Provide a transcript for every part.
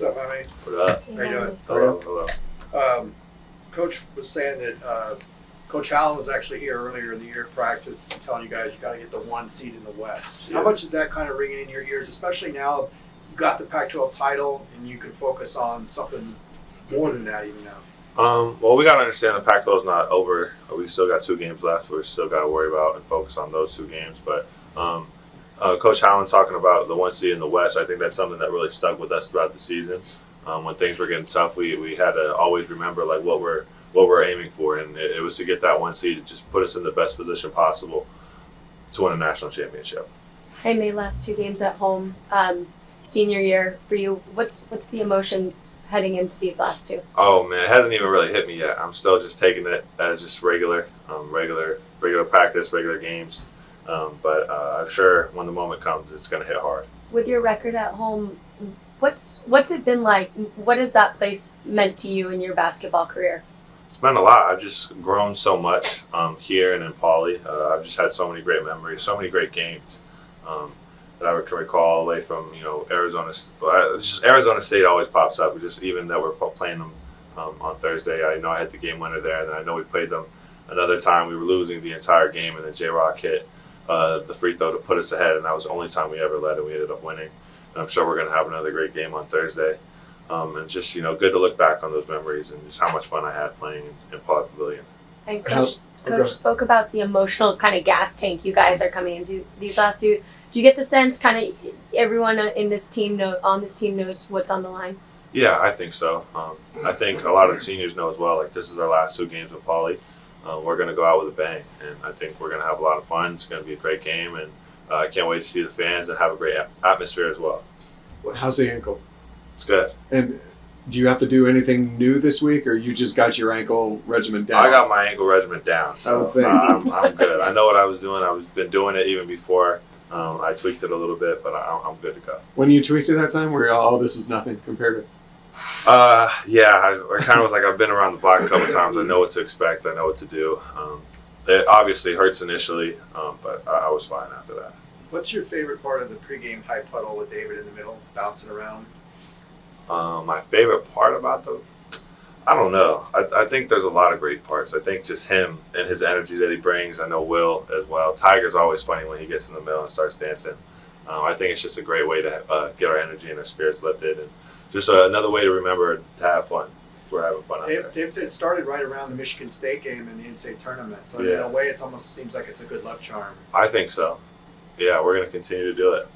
What's up, Jaime? What up? How you doing? Hello. Coach was saying that Coach Allen was actually here earlier in the year practice telling you guys you got to get the 1 seed in the West. Yeah. How much is that kind of ringing in your ears, especially now you got the Pac-12 title and you can focus on something more than that even now? Well, we got to understand the Pac-12 is not over. We still got 2 games left. We still got to worry about and focus on those 2 games. But Coach Allen talking about the 1 seed in the West, I think that's something that really stuck with us throughout the season. When things were getting tough, we had to always remember like what we're aiming for, and it was to get that 1 seed to just put us in the best position possible to win a national championship. Jaime, last 2 games at home, senior year for you. What's the emotions heading into these last 2? Oh man, it hasn't even really hit me yet. I'm still just taking it as just regular practice, regular games. But I'm sure when the moment comes, it's going to hit hard. With your record at home, what's it been like? What has that place meant to you in your basketball career? It's meant a lot. I've just grown so much here and in Pauley. I've just had so many great memories, so many great games that I can recall all the way from Arizona. Just Arizona State always pops up. Just even that we're playing them on Thursday. I know I had the game winner there, and then I know we played them another time. We were losing the entire game, and then J-Rock hit the free throw to put us ahead, and that was the only time we ever led, and we ended up winning. And I'm sure we're going to have another great game on Thursday. And just, good to look back on those memories and just how much fun I had playing in Pauley Pavilion. And Coach spoke about the emotional kind of gas tank you guys are coming into these last 2. Do you get the sense kind of everyone in this team knows what's on the line? Yeah, I think so. I think a lot of the seniors know as well. Like, this is our last 2 games with Pauley. We're going to go out with a bang, and I think we're going to have a lot of fun. It's going to be a great game, and I can't wait to see the fans and have a great atmosphere as well. How's the ankle? It's good. And do you have to do anything new this week, or you just got your ankle regimen down? I got my ankle regimen down, so I'm good. I know what I was doing. Been doing it even before. I tweaked it a little bit, but I'm good to go. When you tweaked it that time, were you, oh, this is nothing compared to? Yeah, I kind of was like, I've been around the block a couple of times. I know what to expect. I know what to do. It obviously hurts initially, but I was fine after that. What's your favorite part of the pregame hype huddle with David in the middle, bouncing around? My favorite part about them? I don't know. I think there's a lot of great parts. I think just him and his energy that he brings. I know Will as well. Tiger's always funny when he gets in the middle and starts dancing. I think it's just a great way to get our energy and our spirits lifted, and just another way to remember to have fun. We're having fun out there. David said it started right around the Michigan State game in the in-state tournament. So in a way, it almost seems like it's a good luck charm. I think so. Yeah, we're going to continue to do it.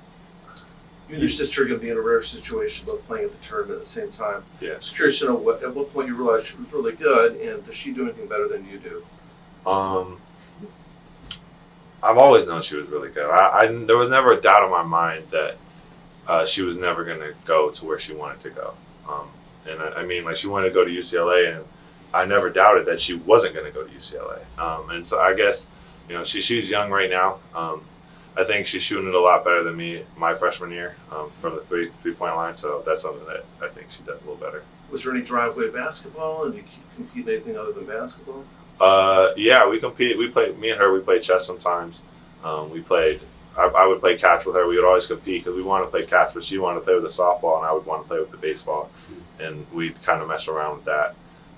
You and your sister are going to be in a rare situation, both playing at the tournament at the same time. Yeah. Just curious to know at what point you realized she was really good, and does she do anything better than you do? I've always known she was really good. There was never a doubt in my mind that she was never going to go to where she wanted to go. And I mean, like, she wanted to go to UCLA, and I never doubted that she wasn't going to go to UCLA. And so I guess, she's young right now. I think she's shooting it a lot better than me my freshman year from the three-point line. So that's something that I think she does a little better. Was there any driveway basketball, and you compete in anything other than basketball? Yeah, we compete. Me and her, we played chess sometimes. We played. I would play catch with her. We would always compete because we wanted to play catch, but she wanted to play with the softball, and I would want to play with the baseball. And we'd kind of mess around with that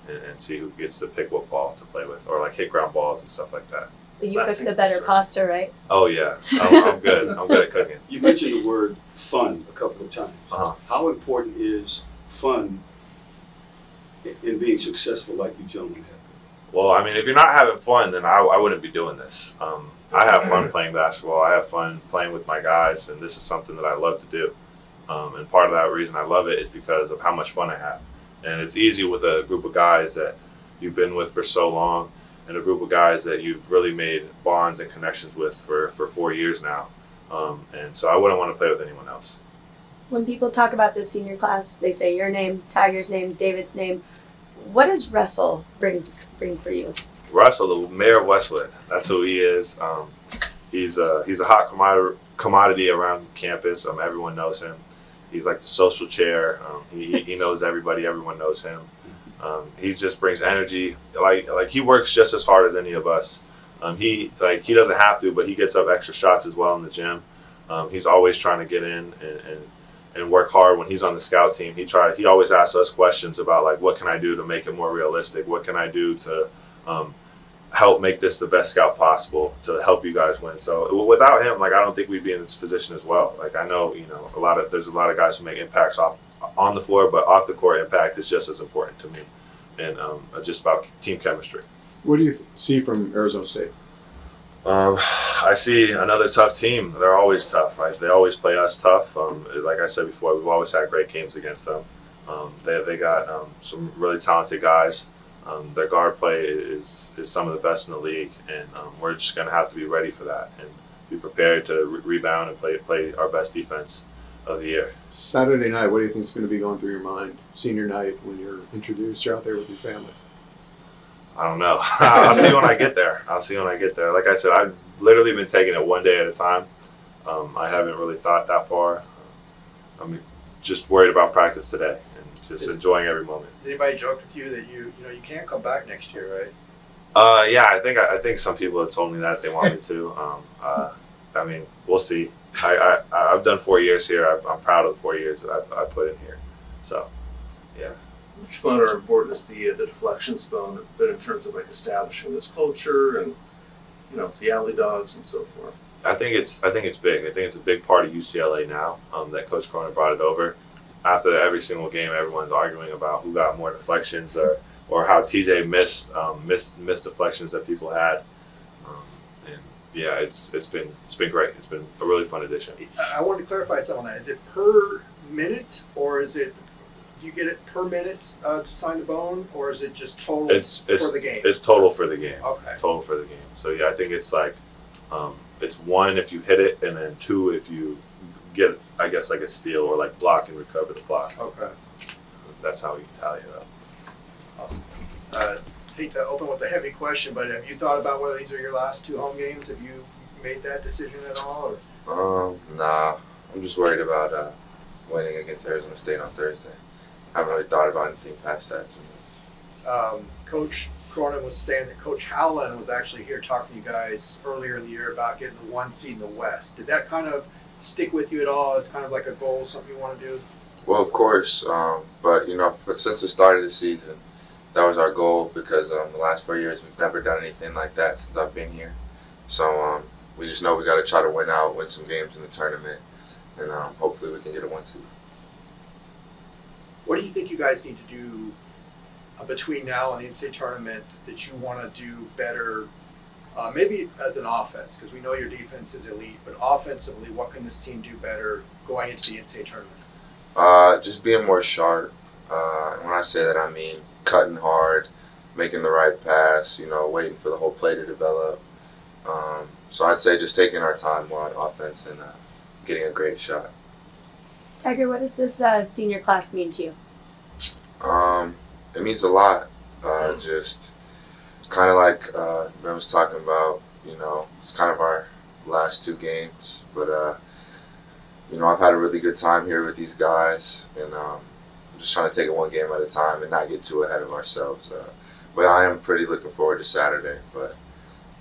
and see who gets to pick what ball to play with, or like hit ground balls and stuff like that. But you cook the better pasta, right? Oh yeah, I'm good. I'm good at cooking. You mentioned the word fun a couple of times. How important is fun in being successful like you gentlemen have? Well, I mean, if you're not having fun, then I wouldn't be doing this. I have fun playing basketball. I have fun playing with my guys, and this is something that I love to do. And part of that reason I love it is because of how much fun I have. And it's easy with a group of guys that you've been with for so long, and a group of guys that you've really made bonds and connections with for 4 years now. And so I wouldn't want to play with anyone else. When people talk about this senior class, they say your name, Tiger's name, David's name. What does Russell bring for you? Russell, the mayor of Westwood. That's who he is. He's a hot commodity around campus. Everyone knows him. He's like the social chair. He knows everybody. Everyone knows him. He just brings energy. Like he works just as hard as any of us. He doesn't have to, but he gets up extra shots as well in the gym. He's always trying to get in and work hard when he's on the scout team. He always asks us questions about like, what can I do to make it more realistic? What can I do to help make this the best scout possible to help you guys win? So without him, like, I don't think we'd be in this position as well. Like, I know, you know, there's a lot of guys who make impacts on the floor, but off the court impact is just as important to me, and just about team chemistry. What do you see from Arizona State? I see another tough team. They're always tough, right? They always play us tough. Like I said before, we've always had great games against them. They got some really talented guys. Their guard play is some of the best in the league, and we're just going to have to be ready for that and be prepared to rebound and play our best defense of the year. Saturday night, what do you think is going to be going through your mind? Senior night, when you're introduced, you're out there with your family. I don't know. I'll see when I get there. Like I said, I've literally been taking it one day at a time. I haven't really thought that far. I'm just worried about practice today and just enjoying every moment. Has anybody joked with you that you can't come back next year, right? Yeah, I think some people have told me that they want me to. I mean, we'll see. I've done 4 years here. I'm proud of the 4 years that I put in here. So, yeah. How much fun or important is the deflections been in terms of like establishing this culture and, you know, the alley dogs and so forth? I think it's big. I think it's a big part of UCLA now that Coach Cronin brought it over. After every single game, everyone's arguing about who got more deflections or how TJ missed deflections that people had. And yeah, it's been great. It's been a really fun addition. I wanted to clarify something on that. Is it per minute, or is it? Do you get it per minute to sign the bone, or is it just total for the game? It's total for the game. Okay. Total for the game. So yeah, I think it's like it's 1 if you hit it, and then 2 if you get, I guess, like a steal or like block and recover the block. Okay. That's how we tally it up. Awesome. Hate to open with a heavy question, but have you thought about whether these are your last 2 home games? Have you made that decision at all? Or? Nah. I'm just worried about winning against Arizona State on Thursday. I haven't really thought about anything past that too much. Coach Cronin was saying that Coach Howland was actually here talking to you guys earlier in the year about getting the 1 seed in the West. Did that kind of stick with you at all? It's kind of like a goal, something you want to do? Well, of course, but you know, since the start of the season, that was our goal because the last 4 years we've never done anything like that since I've been here. So we just know we got to try to win some games in the tournament, and hopefully we can get a 1 seed. What do you think you guys need to do between now and the NCAA tournament that you want to do better, maybe as an offense? Because we know your defense is elite, but offensively, what can this team do better going into the NCAA tournament? Just being more sharp. When I say that, I mean cutting hard, making the right pass, you know, waiting for the whole play to develop. So I'd say just taking our time more on offense and getting a great shot. Tyger, what does this senior class mean to you? It means a lot. Just kind of like Ben was talking about, you know, it's kind of our last 2 games. But, you know, I've had a really good time here with these guys. And I'm just trying to take it 1 game at a time and not get too ahead of ourselves. But I am pretty looking forward to Saturday. But,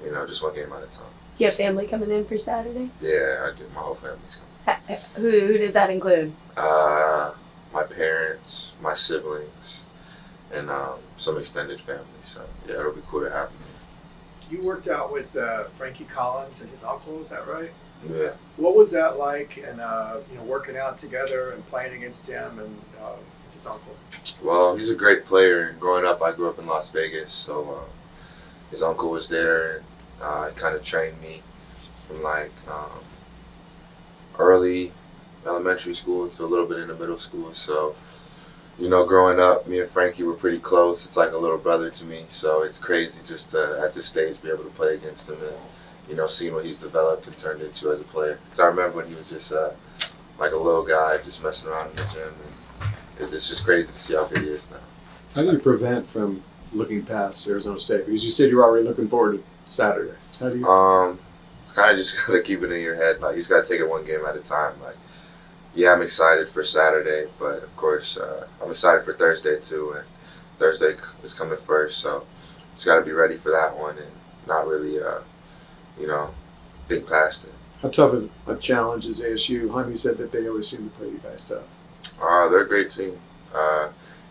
you know, just 1 game at a time. Do you have family coming in for Saturday? Yeah, I do. My whole family's coming. Who does that include? My parents, my siblings, and some extended family. So yeah, it'll be cool to have them. You worked out with Frankie Collins and his uncle, is that right? Yeah. What was that like, and you know, working out together and playing against him and his uncle? Well, he's a great player. And growing up, I grew up in Las Vegas, so his uncle was there. And he kind of trained me from like early elementary school to a little bit into middle school. So, you know, growing up, me and Frankie were pretty close. It's like a little brother to me. So it's crazy just to, at this stage, be able to play against him and, you know, seeing what he's developed and turned into as a player. Because I remember when he was just like a little guy just messing around in the gym. And it's just crazy to see how good he is now. How do you prevent from looking past Arizona State? Because you said you were already looking forward to Saturday. How do you? It's kind of just gotta keep it in your head. Like, you just gotta take it 1 game at a time. Like, yeah, I'm excited for Saturday, but of course, I'm excited for Thursday too. And Thursday is coming first, so just gotta be ready for that one and not really, you know, think past it. How tough of a challenge is ASU? Jaime said that they always seem to play you guys tough. They're a great team.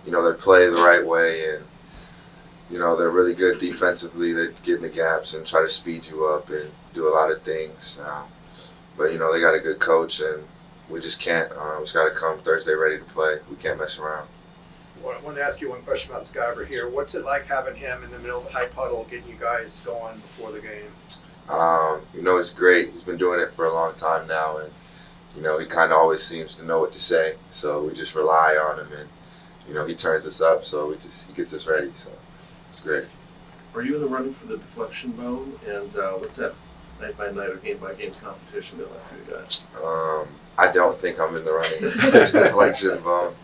You know, they play the right way, and you know they're really good defensively. They get in the gaps and try to speed you up and do a lot of things. But you know they got a good coach, and we just can't. We just got to come Thursday ready to play. We can't mess around. I wanted to ask you one question about this guy over here. What's it like having him in the middle of the hype huddle, getting you guys going before the game? You know, it's great. He's been doing it for a long time now, and you know, he kind of always seems to know what to say. So we just rely on him, and you know, he turns us up. So he gets us ready. So it's great. Are you in the running for the deflection bone? And what's that night by night or game by game competition been like for you guys? I don't think I'm in the running for the deflection bone.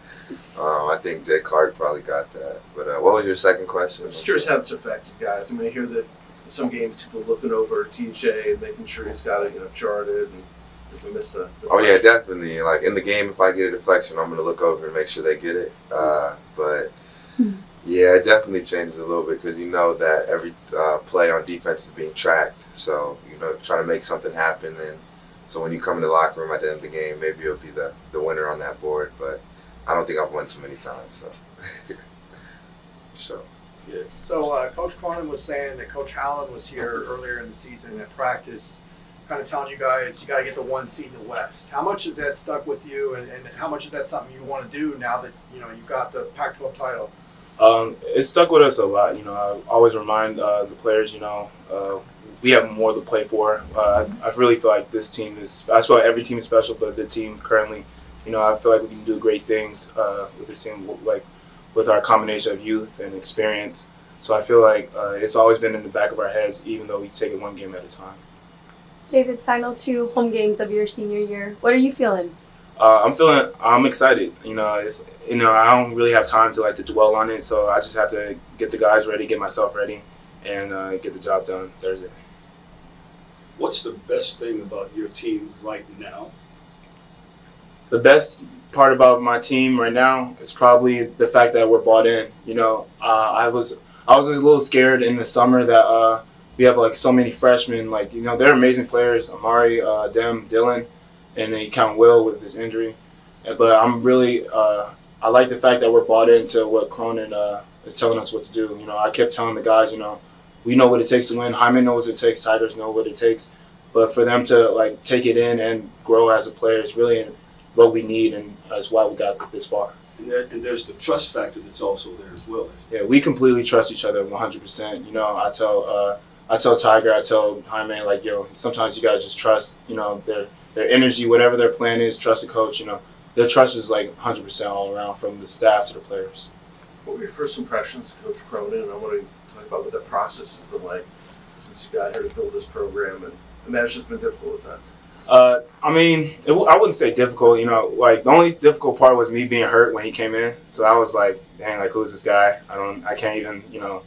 I think Jay Clark probably got that. But what was your second question? I'm just curious how it's affected guys. I mean, I hear that some games people looking over TJ and making sure he's got it, you know, charted and doesn't miss a deflection. Oh yeah, definitely. Like in the game, if I get a deflection, I'm gonna look over and make sure they get it. But yeah, it definitely changes a little bit because you know that every play on defense is being tracked. So you know, trying to make something happen, and so when you come in the locker room at the end of the game, maybe you'll be the winner on that board. But I don't think I've won too many times. So. Yes. So Coach Cronin was saying that Coach Allen was here earlier in the season at practice, kind of telling you guys you got to get the 1 seed in the West. How much has that stuck with you, and how much is that something you want to do now that you know you've got the Pac-12 title? It stuck with us a lot. You know, I always remind the players, you know, we have more to play for. I really feel like this team is. I feel like every team is special, but the team currently, you know, I feel like we can do great things with this team, like with our combination of youth and experience. So I feel like it's always been in the back of our heads, even though we take it one game at a time. David, final 2 home games of your senior year. What are you feeling? I'm excited. You know, I don't really have time to dwell on it, so I just have to get the guys ready, get myself ready, and get the job done Thursday. What's the best thing about your team right now? The best part about my team right now is probably the fact that we're bought in. You know, I was a little scared in the summer that we have like so many freshmen. Like, you know, they're amazing players. Amari, Dem, Dylan, and then you count Will with his injury. But I'm really I like the fact that we're bought into what Cronin is telling us what to do. You know, I kept telling the guys, you know, we know what it takes to win. Jaime knows what it takes. Tigers know what it takes. But for them to like take it in and grow as a player is really what we need, and that's why we got this far. And there's the trust factor that's also there as well. Yeah, we completely trust each other 100%. You know, I tell Tiger, I tell Jaime, like, yo, sometimes you gotta just trust, you know, their energy, whatever their plan is, trust the coach. You know, their trust is like 100% all around, from the staff to the players. What were your first impressions of Coach Cronin? I want to talk about what the process has been like since you got here to build this program, and I imagine it's been difficult at times. I mean, I wouldn't say difficult. You know, like the only difficult part was me being hurt when he came in. So I was like, dang, like who's this guy? I can't even, you know,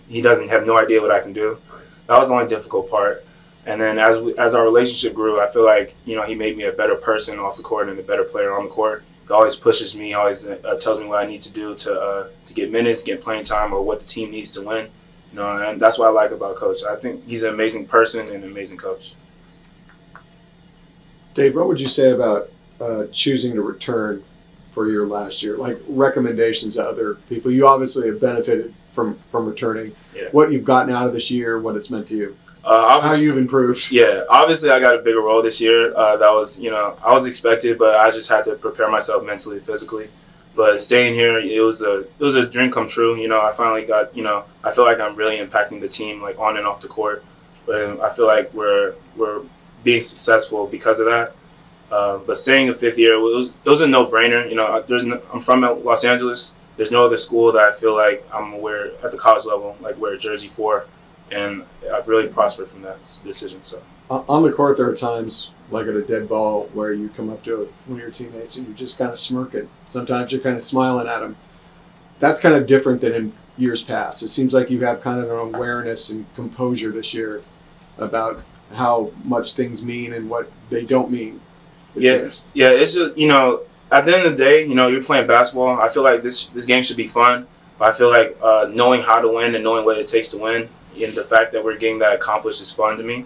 he doesn't have no idea what I can do. That was the only difficult part. And then as our relationship grew, I feel like, you know, he made me a better person off the court and a better player on the court. He always pushes me, always tells me what I need to do to get minutes, get playing time, or what the team needs to win. You know, and that's what I like about Coach. I think he's an amazing person and an amazing coach. Dave, what would you say about choosing to return for your last year? Like recommendations to other people. You obviously have benefited from returning. Yeah. What you've gotten out of this year, what it's meant to you, how you've improved. Yeah, obviously I got a bigger role this year. That was, you know, I was expected, but I just had to prepare myself mentally, physically. But staying here, it was a dream come true. You know, I finally got, you know, I feel like I'm really impacting the team, like on and off the court. But I feel like we're being successful because of that. But staying a 5th year, it was a no-brainer. You know, I'm from Los Angeles. There's no other school that I feel like I'm aware at the college level, like wear a jersey for, and I've really prospered from that decision. So on the court, there are times like at a dead ball where you come up to one of your teammates and you're just kind of smirking. Sometimes you're kind of smiling at them. That's kind of different than in years past. It seems like you have kind of an awareness and composure this year about how much things mean and what they don't mean. Yeah, it's just, you know, at the end of the day, you know, you're playing basketball. I feel like this game should be fun, but I feel like knowing how to win and knowing what it takes to win, and the fact that we're getting that accomplished is fun to me.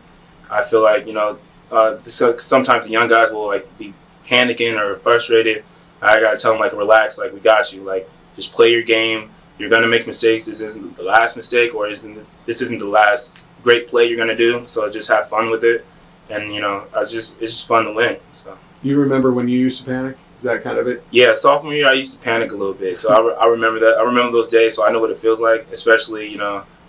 I feel like, you know, So sometimes the young guys will like be panicking or frustrated. I gotta tell them like relax, like we got you, like just play your game. You're gonna make mistakes. This isn't the last mistake, or this isn't the last great play you're gonna do. So just have fun with it, and it's just fun to win. So. You remember when you used to panic? Is that kind of it? Yeah, sophomore year I used to panic a little bit. So I remember that. I remember those days. So I know what it feels like, especially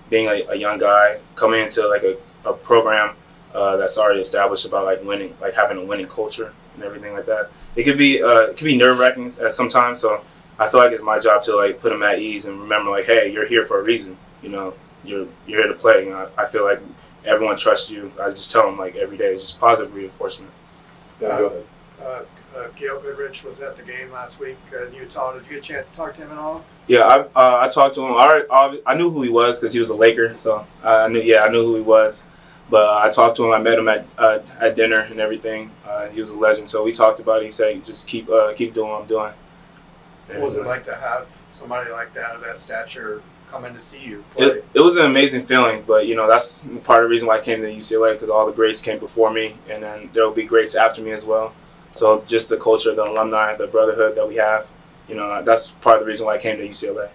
being a young guy coming into like a program that's already established about like winning, like having a winning culture and everything like that. It could be nerve-wracking at sometimes. So I feel like it's my job to like put them at ease and remember like, hey, you're here for a reason. You're here to play. I feel like everyone trusts you. I just tell them like every day, it's just positive reinforcement. Yeah, go ahead. Gail Goodrich was at the game last week in Utah. Did you get a chance to talk to him at all? Yeah, I talked to him. I knew who he was because he was a Laker, so I knew who he was. But I talked to him. I met him at dinner and everything. He was a legend. So we talked about it. He said, just keep doing what I'm doing. What was it like to have somebody like that of that stature come in to see you play? It was an amazing feeling, but that's part of the reason why I came to UCLA, because all the greats came before me, and then there will be greats after me as well. So just the culture, the alumni, the brotherhood that we have, that's part of the reason why I came to UCLA.